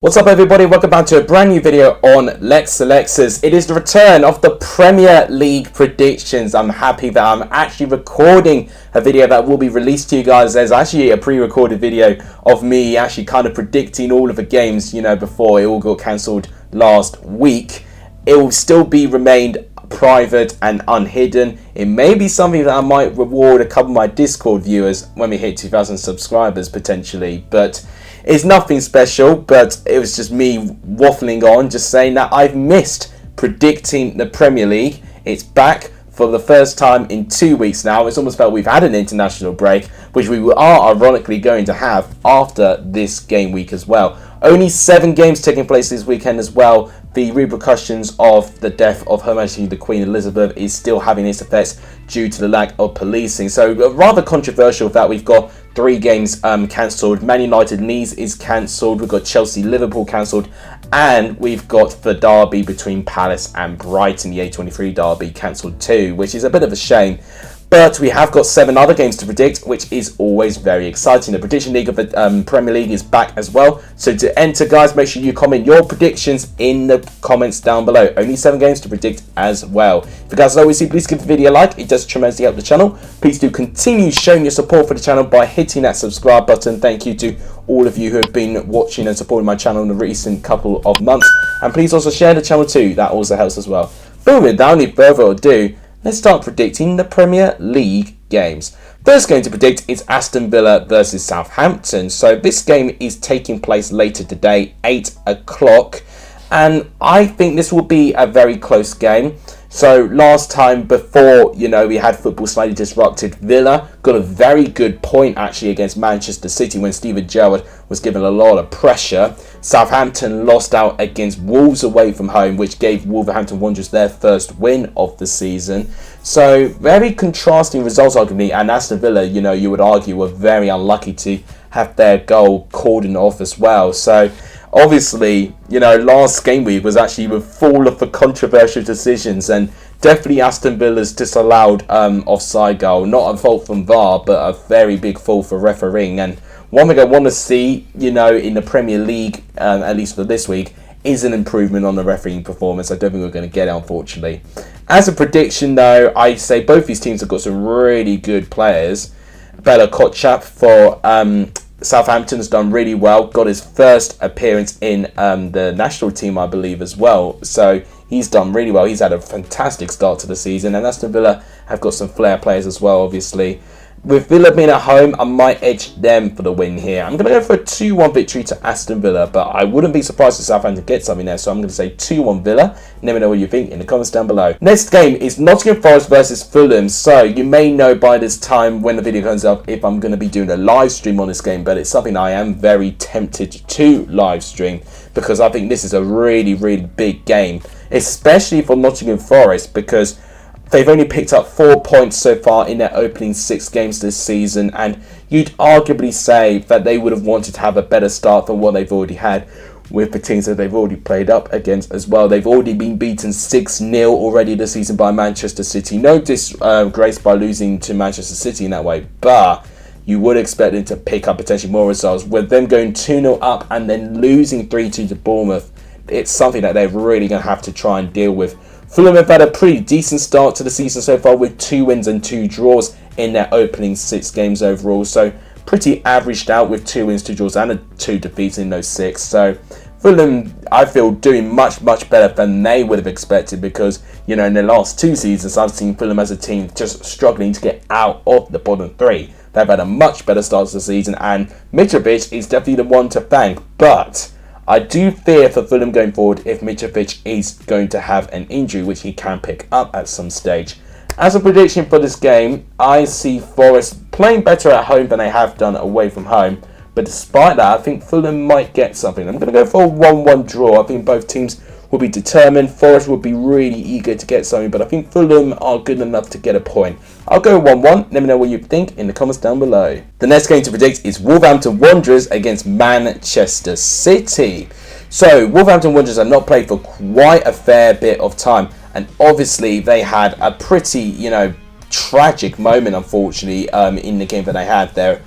What's up everybody, welcome back to a brand new video on Lexalexus. It is the return of the Premier League predictions. I'm happy that I'm actually recording a video that will be released to you guys. There's actually a pre-recorded video of me actually kind of predicting all of the games, before it all got cancelled last week. It will still be remained private and unhidden. It may be something that I might reward a couple of my Discord viewers when we hit 2,000 subscribers potentially, but it's nothing special. But it was just me waffling on, just saying that I've missed predicting the Premier League. It's back for the first time in 2 weeks now. It's almost felt we've had an international break, which we are ironically going to have after this game week as well. Only 7 games taking place this weekend as well. The repercussions of the death of Her Majesty the Queen Elizabeth is still having its effects due to the lack of policing. So rather controversial that we've got 3 games cancelled. Man United Leeds is cancelled. We've got Chelsea Liverpool cancelled. And we've got the derby between Palace and Brighton, the A23 derby, cancelled too, which is a bit of a shame. But we have got 7 other games to predict, which is always very exciting. The prediction league of the Premier League is back as well. So to enter, guys, make sure you comment your predictions in the comments down below. Only 7 games to predict as well. If you guys always see, please give the video a like. It does tremendously help the channel. Please do continue showing your support for the channel by hitting that subscribe button. Thank you to all of you who have been watching and supporting my channel in the recent couple of months. And please also share the channel too. That also helps as well. But without any further ado, let's start predicting the Premier League games. First game to predict is Aston Villa versus Southampton. So this game is taking place later today, 8 o'clock. And I think this will be a very close game. So last time before, we had football slightly disrupted, Villa got a very good point actually against Manchester City when Steven Gerrard was given a lot of pressure. Southampton lost out against Wolves away from home, which gave Wolverhampton Wanderers their first win of the season. So very contrasting results arguably, and Aston Villa, you would argue, were very unlucky to have their goal cordoned off as well. So obviously, last game week was actually full of the controversial decisions, and definitely Aston Villa's disallowed offside goal, not a fault from VAR, but a very big fault for refereeing. And one thing I want to see, in the Premier League, at least for this week, is an improvement on the refereeing performance. I don't think we're going to get it, unfortunately. As a prediction, though, I say both these teams have got some really good players. Bella Kotchap for Southampton's done really well. Got his first appearance in the national team, I believe, as well. So he's done really well. He's had a fantastic start to the season. And Aston Villa have got some flair players as well, obviously. With Villa being at home, I might edge them for the win here. I'm going to go for a 2-1 victory to Aston Villa, but I wouldn't be surprised if Southampton get something there. So I'm going to say 2-1 Villa. Let me know what you think in the comments down below. Next game is Nottingham Forest versus Fulham. So you may know by this time when the video comes up if I'm going to be doing a live stream on this game, but it's something I am very tempted to live stream because I think this is a really, really big game, especially for Nottingham Forest, because they've only picked up 4 points so far in their opening 6 games this season, and you'd arguably say that they would have wanted to have a better start than what they've already had with the teams that they've already played up against as well. They've already been beaten 6-0 already this season by Manchester City. No disgrace by losing to Manchester City in that way, but you would expect them to pick up potentially more results. With them going 2-0 up and then losing 3-2 to Bournemouth, it's something that they're really going to have to try and deal with. Fulham have had a pretty decent start to the season so far with 2 wins and 2 draws in their opening 6 games overall. So pretty averaged out with 2 wins, 2 draws and 2 defeats in those 6. So Fulham, I feel, doing much, much better than they would have expected because, in the last 2 seasons, I've seen Fulham as a team just struggling to get out of the bottom 3. They've had a much better start to the season, and Mitrovic is definitely the one to thank. But I do fear for Fulham going forward if Mitrovic is going to have an injury, which he can pick up at some stage. As a prediction for this game, I see Forest playing better at home than they have done away from home. But despite that, I think Fulham might get something. I'm going to go for a 1-1 draw. I think both teams will be determined. Forest will be really eager to get something, but I think Fulham are good enough to get a point. I'll go 1-1. Let me know what you think in the comments down below. The next game to predict is Wolverhampton Wanderers against Manchester City. So Wolverhampton Wanderers have not played for quite a fair bit of time, and obviously they had a pretty, tragic moment, unfortunately, in the game that they had. Their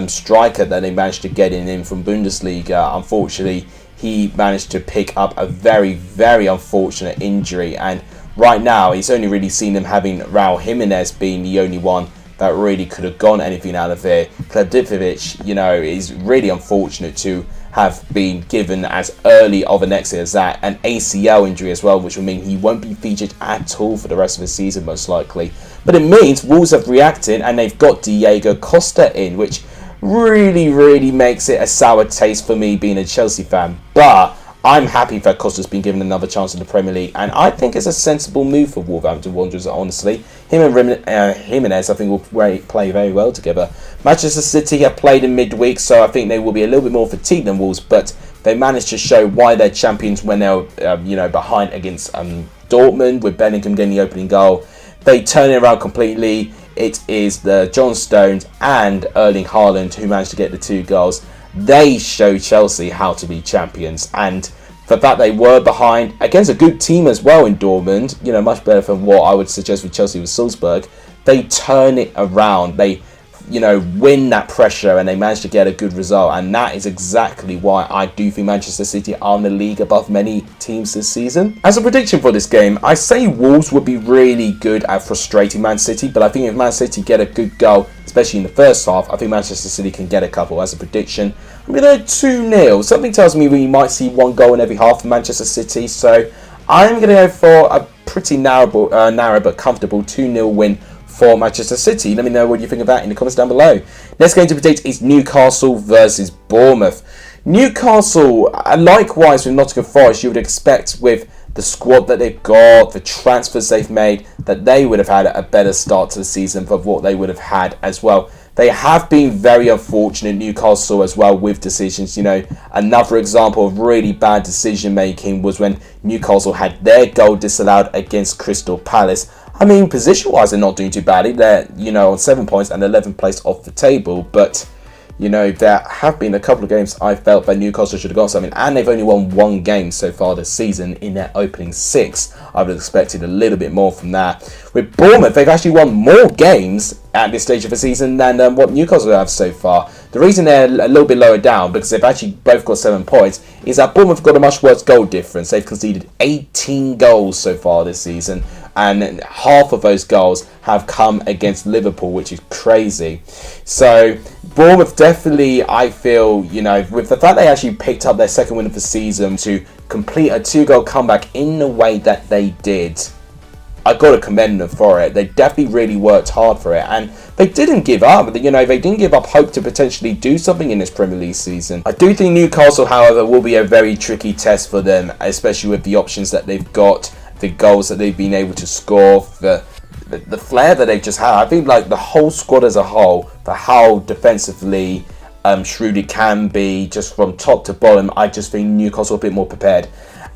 striker that they managed to get in from Bundesliga, unfortunately, he managed to pick up a very, very unfortunate injury. And right now, it's only really seen him having Raul Jimenez being the only one that really could have gone anything out of it. Klavdivovic, is really unfortunate to have been given as early of an exit as that. An ACL injury as well, which will mean he won't be featured at all for the rest of the season, most likely. But it means Wolves have reacted and they've got Diego Costa in, which really, really makes it a sour taste for me being a Chelsea fan. But I'm happy that Costa's been given another chance in the Premier League, and I think it's a sensible move for Wolverhampton Wanderers, honestly. Him and Jimenez, I think, will play very well together. Manchester City have played in midweek, so I think they will be a little bit more fatigued than Wolves, but they managed to show why they're champions when they were behind against Dortmund, with Bellingham getting the opening goal. They turn it around completely. It is the John Stones and Erling Haaland who managed to get the 2 goals. They show Chelsea how to be champions, and for that they were behind against a good team as well in Dortmund, much better than what I would suggest with Chelsea with Salzburg. They turn it around, they win that pressure, and they manage to get a good result, and that is exactly why I do think Manchester City are in the league above many teams this season. As a prediction for this game, I say Wolves would be really good at frustrating Man City, but I think if Man City get a good goal, especially in the first half, I think Manchester City can get a couple. As a prediction, I'm going to go 2-0. Something tells me we might see 1 goal in every half of Manchester City, so I'm going to go for a pretty narrow but comfortable 2-0 win for Manchester City. Let me know what you think of that in the comments down below. Next game to predict is Newcastle versus Bournemouth. Newcastle, likewise with Nottingham Forest, you would expect with the squad that they've got, the transfers they've made, that they would have had a better start to the season for what they would have had as well. They have been very unfortunate, Newcastle, as well, with decisions. Another example of really bad decision making was when Newcastle had their goal disallowed against Crystal Palace. I mean, position-wise, they're not doing too badly. They're, on 7 points and 11th place off the table. But, there have been a couple of games I felt that Newcastle should have got something. And they've only won 1 game so far this season in their opening 6. I would have expected a little bit more from that. With Bournemouth, they've actually won more games at this stage of the season than what Newcastle have so far. The reason they're a little bit lower down, because they've actually both got 7 points, is that Bournemouth have got a much worse goal difference. They've conceded 18 goals so far this season, and half of those goals have come against Liverpool, which is crazy. So Bournemouth definitely, I feel, with the fact they actually picked up their 2nd win of the season to complete a 2-goal comeback in the way that they did, I got to commend them for it. They definitely really worked hard for it, and they didn't give up. They didn't give up hope to potentially do something in this Premier League season. I do think Newcastle, however, will be a very tricky test for them, especially with the options that they've got, the goals that they've been able to score, the flair that they've just had. I think the whole squad as a whole, for how defensively shrewd it can be, just from top to bottom, I just think Newcastle are a bit more prepared.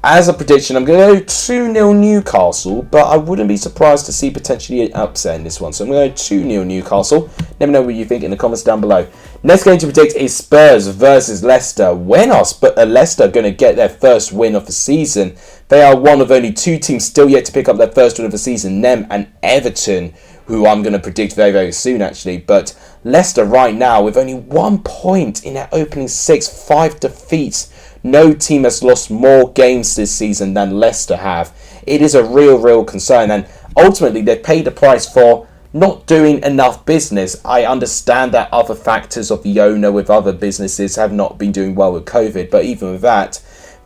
As a prediction, I'm going to go 2-0 Newcastle, but I wouldn't be surprised to see potentially an upset in this one. So I'm going to go 2-0 Newcastle. Let me know what you think in the comments down below. Next game to predict is Spurs versus Leicester. When are Leicester going to get their first win of the season? They are one of only 2 teams still yet to pick up their first win of the season, them and Everton, who I'm going to predict very, very soon, actually. But Leicester right now, with only 1 point in their opening 6, 5 defeats. No team has lost more games this season than Leicester have. It is a real concern, and ultimately they've paid the price for not doing enough business. I understand that other factors of the owner with other businesses have not been doing well with COVID, but even with that,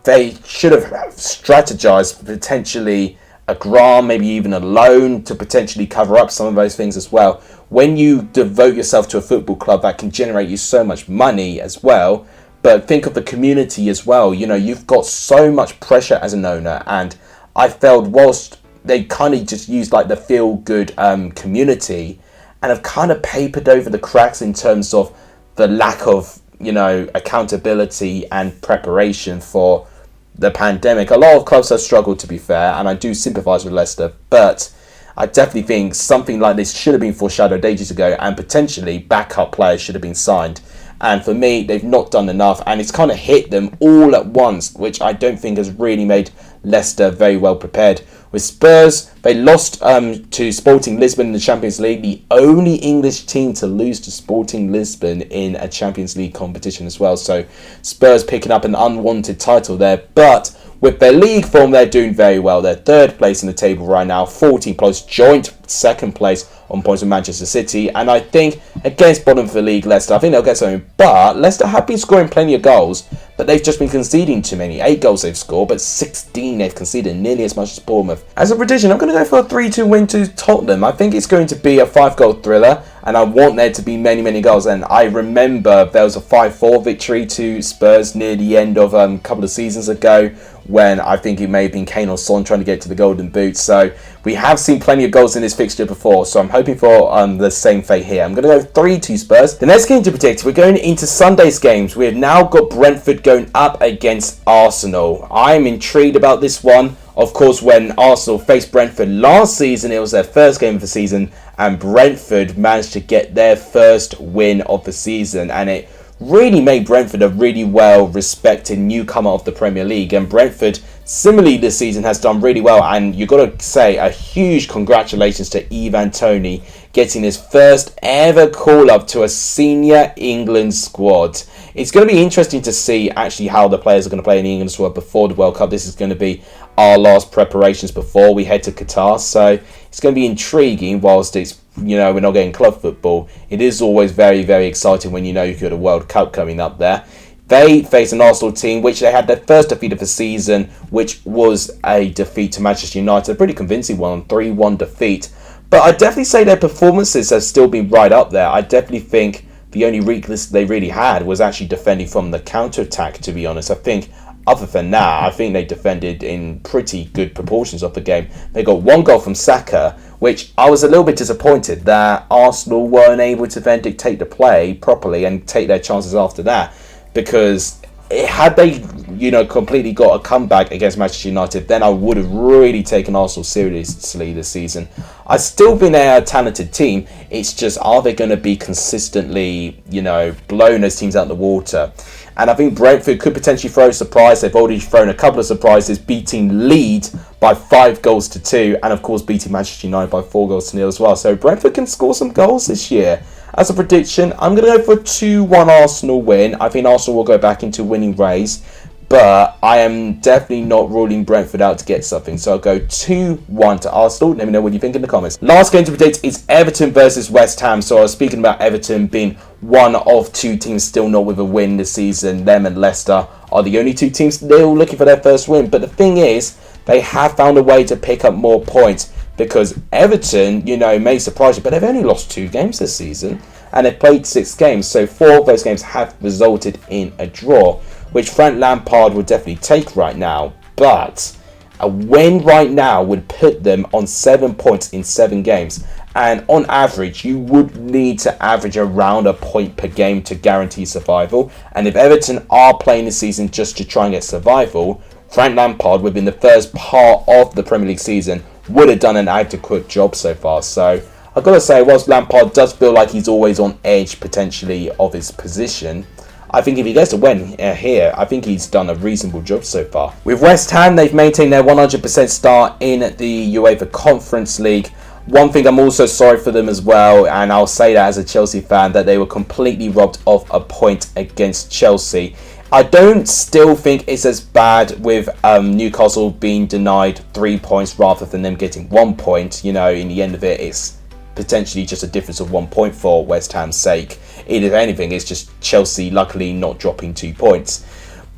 they should have strategized potentially a grant, maybe even a loan to potentially cover up some of those things as well. When you devote yourself to a football club that can generate you so much money as well, but think of the community as well. You've got so much pressure as an owner, and I felt whilst they kind of just used the feel-good community and have kind of papered over the cracks in terms of the lack of, accountability and preparation for the pandemic. A lot of clubs have struggled, to be fair, and I do sympathise with Leicester, but I definitely think something like this should have been foreshadowed ages ago, and potentially backup players should have been signed. And for me, they've not done enough, and it's kind of hit them all at once, which I don't think has really made Leicester very well prepared. With Spurs, they lost to Sporting Lisbon in the Champions League, the only English team to lose to Sporting Lisbon in a Champions League competition as well. So Spurs picking up an unwanted title there, but with their league form, they're doing very well. They're third place in the table right now, 14 points, joint second place on points with Manchester City. And I think against bottom of the league, Leicester, I think they'll get something. But Leicester have been scoring plenty of goals, but they've just been conceding too many. 8 goals they've scored, but 16 they've conceded, nearly as much as Bournemouth. As a prediction, I'm going to go for a 3-2 win to Tottenham. I think it's going to be a 5-goal thriller, and I want there to be many, many goals. And I remember there was a 5-4 victory to Spurs near the end of a couple of seasons ago, when I think it may have been Kane or Son trying to get to the golden boot. So we have seen plenty of goals in this fixture before, so I'm hoping for the same fate here. I'm going to go 3-2 Spurs. The next game to predict, we're going into Sunday's games. We have now got Brentford going up against Arsenal. I'm intrigued about this one. Of course, when Arsenal faced Brentford last season, it was their first game of the season, and Brentford managed to get their first win of the season, and it really made Brentford a really well-respected newcomer of the Premier League. And Brentford, similarly this season, has done really well. And you've got to say a huge congratulations to Ivan Toney getting his first ever call-up to a senior England squad. It's going to be interesting to see actually how the players are going to play in the England squad before the World Cup. This is going to be our last preparations before we head to Qatar. So it's going to be intriguing whilst it's, you know, we're not getting club football. It is always very, very exciting when you know you've got a World Cup coming up there. They face an Arsenal team which they had their first defeat of the season, which was a defeat to Manchester United. A pretty convincing one, 3-1 defeat. But I definitely say their performances have still been right up there. I definitely think the only weakness they really had was actually defending from the counter-attack, to be honest. I think other than that, I think they defended in pretty good proportions of the game. They got 1 goal from Saka, which I was a little bit disappointed that Arsenal weren't able to then dictate the play properly and take their chances after that. Because had they, you know, completely got a comeback against Manchester United, then I would have really taken Arsenal seriously this season. I still think they're a talented team. It's just, are they going to be consistently, you know, blowing those teams out of the water? And I think Brentford could potentially throw a surprise. They've already thrown a couple of surprises, beating Leeds by 5-2, and of course beating Manchester United by 4-0 as well. So Brentford can score some goals this year. As a prediction, I'm going to go for a 2-1 Arsenal win. I think Arsenal will go back into winning ways, but I am definitely not ruling Brentford out to get something. So I'll go 2-1 to Arsenal. Let me know what you think in the comments. Last game to predict is Everton versus West Ham. So I was speaking about Everton being one of 2 teams still not with a win this season. Them and Leicester are the only 2 teams still looking for their first win. But the thing is, they have found a way to pick up more points, because Everton, you know, may surprise you, but they've only lost 2 games this season, and they've played 6 games. So 4 of those games have resulted in a draw, which Frank Lampard would definitely take right now. But a win right now would put them on 7 points in 7 games. And on average, you would need to average around a point per game to guarantee survival. And if Everton are playing this season just to try and get survival, Frank Lampard, within the first part of the Premier League season, would have done an adequate job so far. So I've got to say, whilst Lampard does feel like he's always on edge potentially of his position, I think if he gets a win here, I think he's done a reasonable job so far. With West Ham, they've maintained their 100% start in the UEFA Conference League. One thing I'm also sorry for them as well, and I'll say that as a Chelsea fan, that they were completely robbed of a point against Chelsea. I don't still think it's as bad with Newcastle being denied 3 points rather than them getting 1 point. You know, in the end of it, it's potentially just a difference of 1 point for West Ham's sake. If anything, it's just Chelsea luckily not dropping 2 points.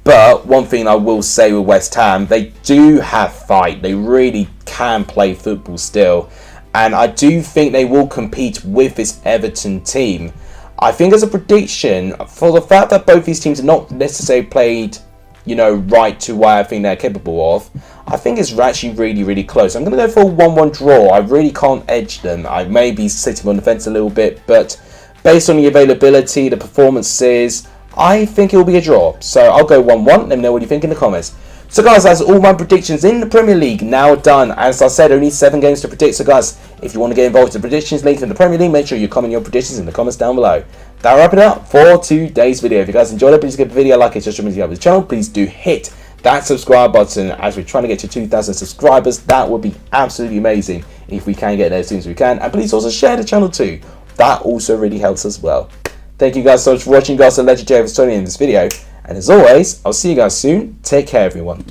But one thing I will say with West Ham, they do have fight. They really can play football still. And I do think they will compete with this Everton team. I think as a prediction, for the fact that both these teams are not necessarily played, you know, right to what I think they're capable of, I think it's actually really, really close. I'm going to go for a 1-1 draw. I really can't edge them. I may be sitting on the fence a little bit, but based on the availability, the performances, I think it will be a draw. So I'll go 1-1. Let me know what you think in the comments. So guys, that's all my predictions in the Premier League now done. As I said, only 7 games to predict. So guys, if you want to get involved in the predictions league in the Premier League, make sure you comment your predictions in the comments down below. That'll wrap it up for today's video. If you guys enjoyed it, please give the video a like. It's just reminds you of the channel. Please do hit that subscribe button as we're trying to get to 2,000 subscribers. That would be absolutely amazing if we can get there as soon as we can. And please also share the channel too. That also really helps as well. Thank you guys so much for watching, guys. A legendary for joining in this video. And as always, I'll see you guys soon. Take care, everyone.